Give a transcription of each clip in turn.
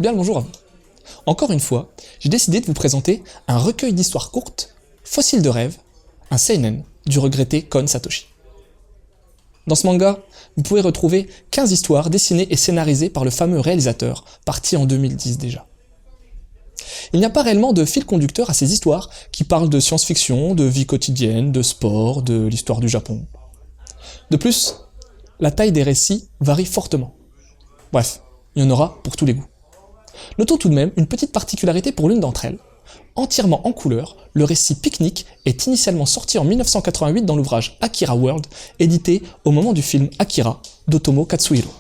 bien le bonjour à vous. Encore une fois, j'ai décidé de vous présenter un recueil d'histoires courtes, Fossiles de rêve, un seinen du regretté Kon Satoshi. Dans ce manga, vous pouvez retrouver 15 histoires dessinées et scénarisées par le fameux réalisateur, parti en 2010 déjà. Il n'y a pas réellement de fil conducteur à ces histoires qui parlent de science-fiction, de vie quotidienne, de sport, de l'histoire du Japon. De plus, la taille des récits varie fortement. Bref, il y en aura pour tous les goûts. Notons tout de même une petite particularité pour l'une d'entre elles. Entièrement en couleur, le récit Picnic est initialement sorti en 1988 dans l'ouvrage Akira World, édité au moment du film Akira d'Otomo Katsuhiro.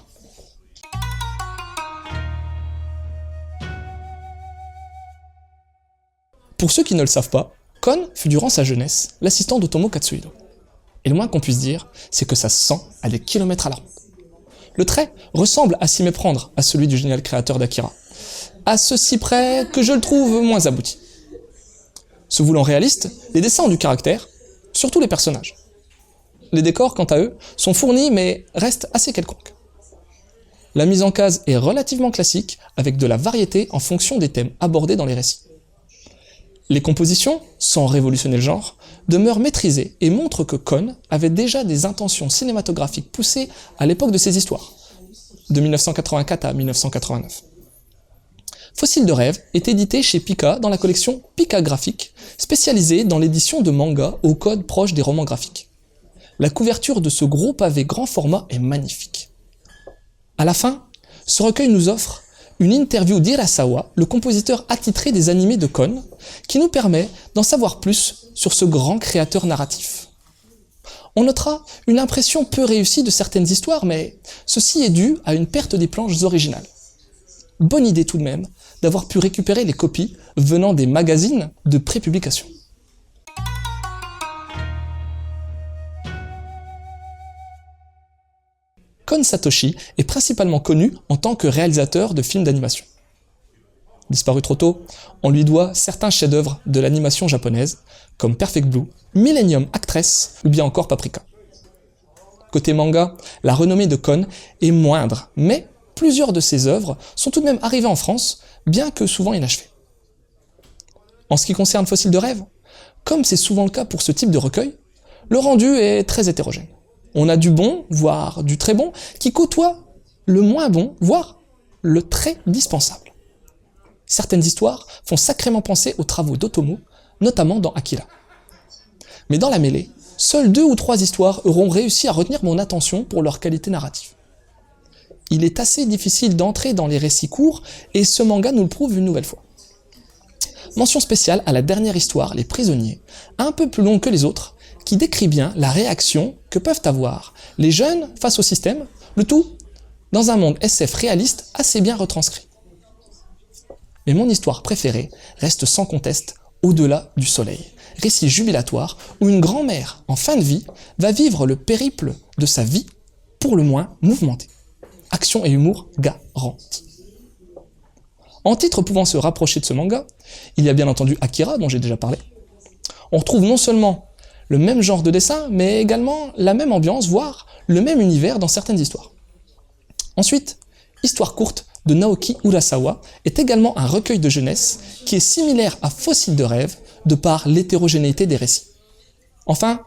Pour ceux qui ne le savent pas, Kon fut durant sa jeunesse l'assistant d'Otomo Katsuhiro. Et le moins qu'on puisse dire, c'est que ça se sent à des kilomètres à la ronde. Le trait ressemble à s'y méprendre à celui du génial créateur d'Akira, à ceci près que je le trouve moins abouti. Se voulant réaliste, les dessins ont du caractère, surtout les personnages. Les décors, quant à eux, sont fournis mais restent assez quelconques. La mise en case est relativement classique, avec de la variété en fonction des thèmes abordés dans les récits. Les compositions, sans révolutionner le genre, demeurent maîtrisées et montrent que Kon avait déjà des intentions cinématographiques poussées à l'époque de ses histoires, de 1984 à 1989. Fossiles de rêve est édité chez Pika dans la collection Pika Graphique, spécialisée dans l'édition de mangas au code proche des romans graphiques. La couverture de ce gros pavé grand format est magnifique. À la fin, ce recueil nous offre une interview d'Hirasawa, le compositeur attitré des animés de Kon, qui nous permet d'en savoir plus sur ce grand créateur narratif. On notera une impression peu réussie de certaines histoires, mais ceci est dû à une perte des planches originales. Bonne idée tout de même d'avoir pu récupérer les copies venant des magazines de prépublication. Kon Satoshi est principalement connu en tant que réalisateur de films d'animation. Disparu trop tôt, on lui doit certains chefs-d'œuvre de l'animation japonaise, comme Perfect Blue, Millennium Actress ou bien encore Paprika. Côté manga, la renommée de Kon est moindre, mais plusieurs de ses œuvres sont tout de même arrivées en France, bien que souvent inachevées. En ce qui concerne Fossiles de rêve, comme c'est souvent le cas pour ce type de recueil, le rendu est très hétérogène. On a du bon, voire du très bon, qui côtoie le moins bon, voire le très dispensable. Certaines histoires font sacrément penser aux travaux d'Otomo, notamment dans Akira. Mais dans la mêlée, seules 2 ou 3 histoires auront réussi à retenir mon attention pour leur qualité narrative. Il est assez difficile d'entrer dans les récits courts, et ce manga nous le prouve une nouvelle fois. Mention spéciale à la dernière histoire, Les Prisonniers, un peu plus longue que les autres, qui décrit bien la réaction que peuvent avoir les jeunes face au système, le tout dans un monde SF réaliste assez bien retranscrit. Mais mon histoire préférée reste sans conteste Au-delà du soleil, récit jubilatoire où une grand-mère en fin de vie va vivre le périple de sa vie, pour le moins mouvementé. Action et humour garantis. En titre pouvant se rapprocher de ce manga, il y a bien entendu Akira, dont j'ai déjà parlé. On retrouve non seulement le même genre de dessin, mais également la même ambiance, voire le même univers dans certaines histoires. Ensuite, Histoire courte de Naoki Urasawa est également un recueil de jeunesse qui est similaire à Fossiles de rêve de par l'hétérogénéité des récits. Enfin,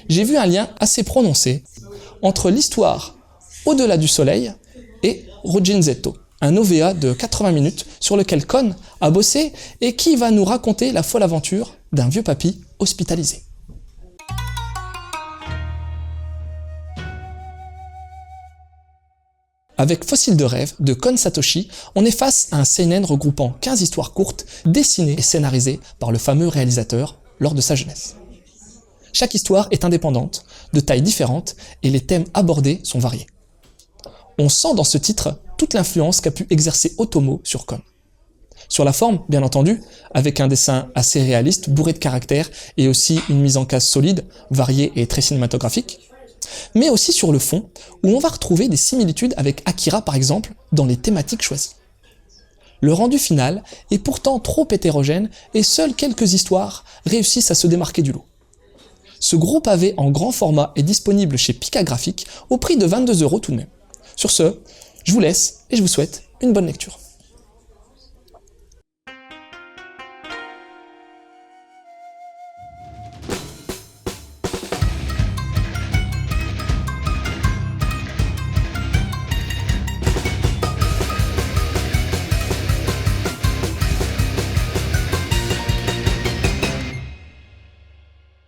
j'ai vu un lien assez prononcé entre l'histoire Au-delà du soleil et Rojinzetto, un OVA de 80 minutes sur lequel Kon a bossé et qui va nous raconter la folle aventure d'un vieux papy hospitalisé. Avec Fossiles de rêve de Kon Satoshi, on est face à un seinen regroupant 15 histoires courtes, dessinées et scénarisées par le fameux réalisateur lors de sa jeunesse. Chaque histoire est indépendante, de tailles différentes, et les thèmes abordés sont variés. On sent dans ce titre toute l'influence qu'a pu exercer Otomo sur Kon. Sur la forme, bien entendu, avec un dessin assez réaliste, bourré de caractère, et aussi une mise en case solide, variée et très cinématographique, mais aussi sur le fond, où on va retrouver des similitudes avec Akira par exemple, dans les thématiques choisies. Le rendu final est pourtant trop hétérogène, et seules quelques histoires réussissent à se démarquer du lot. Ce gros pavé en grand format est disponible chez Pika Graphique, au prix de 22 € tout de même. Sur ce, je vous laisse, et je vous souhaite une bonne lecture.